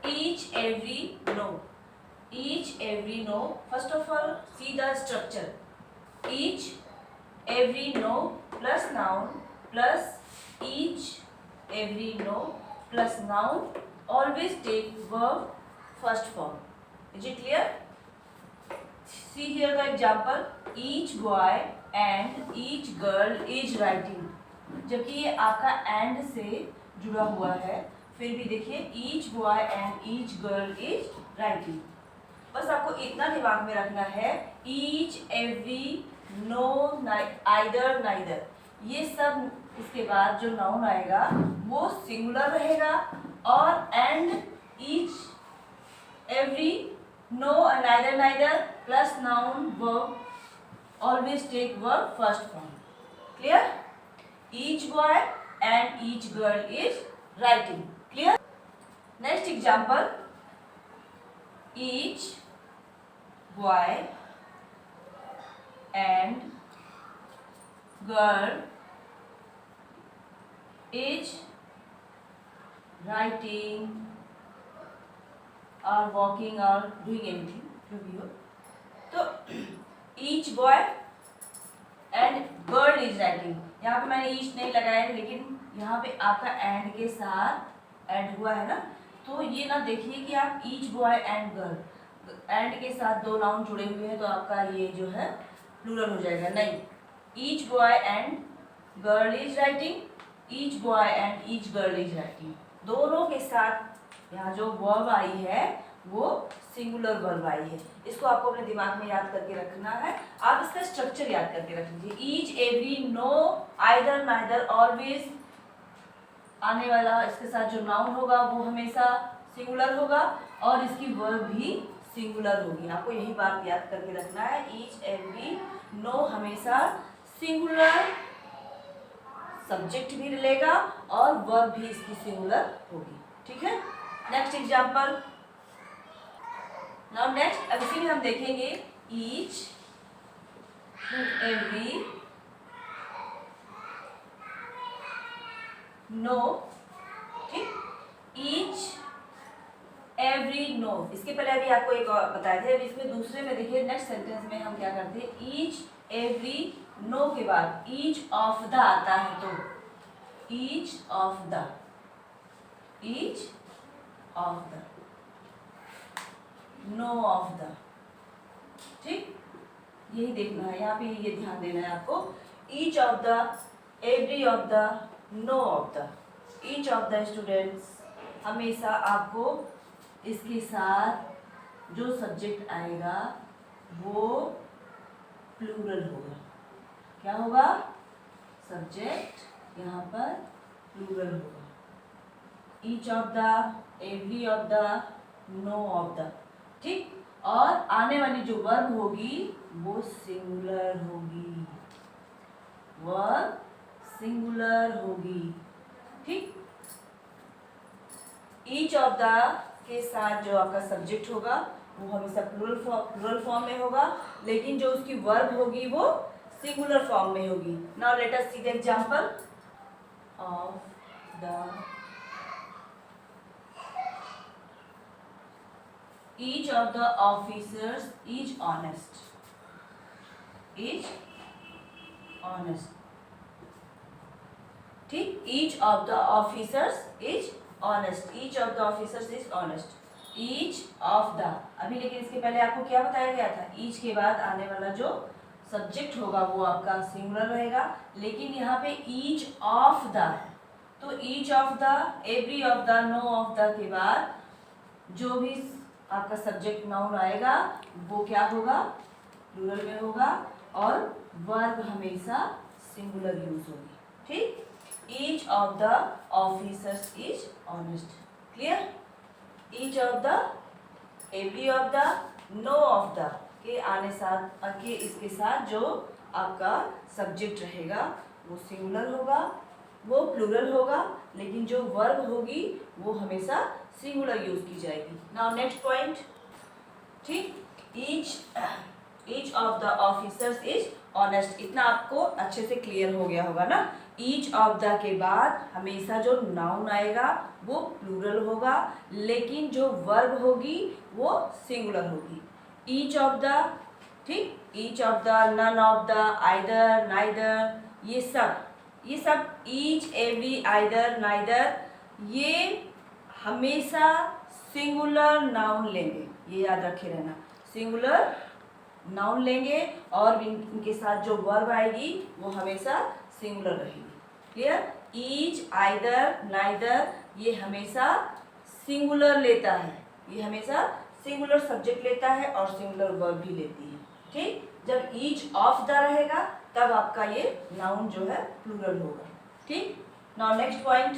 each, every, no. Each, every, no. First of all, see the structure. Each, every, no plus noun plus each, every, no plus noun. Always take verb first form. Is it clear? See here the example. Each boy and each girl is writing. जबकि ये आपका and से जुड़ा हुआ है, फिर भी देखिए each boy and each girl is writing. बस आपको इतना दिमाग में रखना है, each, every, no, either, neither. ये सब इसके बाद जो नाउन आएगा वो सिंगुलर रहेगा और and, each, every, no, neither, neither plus noun verb. Always take verb first form. Clear? Each boy and each girl is writing. Clear? Next example. Each boy and girl is writing or walking or doing anything. तो each boy and girl is writing. यहाँ पे मैंने each नहीं लगाया है, लेकिन यहाँ पे आपका and के साथ ऐड हुआ है ना, तो ये ना देखिए कि आप each boy and girl and के साथ दो नाउन जुड़े हुए हैं तो आपका ये जो है प्लूरल हो जाएगा. नहीं, each boy and girl is writing, each boy and each girl is writing. दोनों के साथ यहाँ जो वर्ब आई है वो सिंगुलर वर्ब आई है. इसको आपको अपने दिमाग में याद करके रखना है. आप इसका स्ट्रक्चर याद करके रख लीजिए. Each, every, no, either, neither, always आने वाला इसके साथ जो नाउन होगा वो हमेशा सिंगुलर होगा और इसकी वर्ब भी सिंगुलर होगी. आपको यही बात याद करके रखना है. ईच, एवरी, नो हमेशा सिंगुलर सब्जेक्ट भी मिलेगा और वर्ब भी इसकी सिंगुलर होगी. ठीक है. Next example. नाउ नेक्स्ट, अब इसी में हम देखेंगे ईच, एवरी, नो. ठीक. Each, every, no. इसके पहले अभी आपको एक और बताया था. अभी इसमें दूसरे में देखिए नेक्स्ट सेंटेंस में हम क्या करते हैं. ईच, एवरी, नो के बाद ईच ऑफ द आता है तो each of the, each of the, no of the. ठीक. यही देखना है यहाँ पे, ये ध्यान देना है आपको. Each of the, every of the, no of the. Each of the students हमेशा आपको इसके साथ जो सब्जेक्ट आएगा वो प्लूरल होगा. क्या होगा? सब्जेक्ट यहाँ पर प्लूरल होगा. Each of the, every of the, no of the. ठीक. और आने वाली जो वर्ब होगी वो सिंगुलर होगी. वर्ब सिंगुलर होगी. ठीक. ईच ऑफ द के साथ जो आपका सब्जेक्ट होगा वो हमेशा प्लूरल फॉर्म में होगा, लेकिन जो उसकी वर्ब होगी वो सिंगुलर फॉर्म में होगी. Now let us see the example of the. Each of the officers is honest. Is honest. ठीक. Each of the officers is honest. Each of the officers is honest. Each of the. अभी लेकिन इसके पहले आपको क्या बताया गया था? Each के बाद आने वाला जो सब्जेक्ट होगा वो आपका सिंगुलर रहेगा, लेकिन यहाँ पे each of the है तो each of the, every of the, no of the के बाद जो भी आपका सब्जेक्ट नाउन आएगा वो क्या होगा? प्लूरल में होगा और वर्ब हमेशा सिंगुलर यूज होगी. ठीक. Each of the officers is honest. Clear. Each of the, every of the, no of the के आने साथ के इसके साथ जो आपका सब्जेक्ट रहेगा वो सिंगुलर होगा, वो प्लूरल होगा, लेकिन जो वर्ब होगी वो हमेशा सिंगुलर यूज की जाएगी. Now next point. ठीक. Each of the officers is honest. इतना आपको अच्छे से क्लियर हो गया होगा ना ईच ऑफ द के बाद हमेशा जो नाउन आएगा वो प्लूरल होगा, लेकिन जो वर्ब होगी वो सिंगुलर होगी। ईच ऑफ द, ठीक, each of the, none of the, either, neither, ये सब ईच, एवरी, आइदर, नाइदर, ये हमेशा सिंगुलर नाउन लेंगे। ये याद रखे रहना, सिंगुलर नाउन लेंगे और इनके साथ जो वर्ब आएगी वो हमेशा सिंगुलर रहेगी। क्लियर? ईच, आइदर, नाइदर, ये हमेशा सिंगुलर लेता है, ये हमेशा सिंगुलर सब्जेक्ट लेता है और सिंगुलर वर्ब भी लेती है। ठीक, जब ईच ऑफ द रहेगा तब आपका ये नाउन जो है प्लूरल होगा। ठीक, नाउ नेक्स्ट पॉइंट।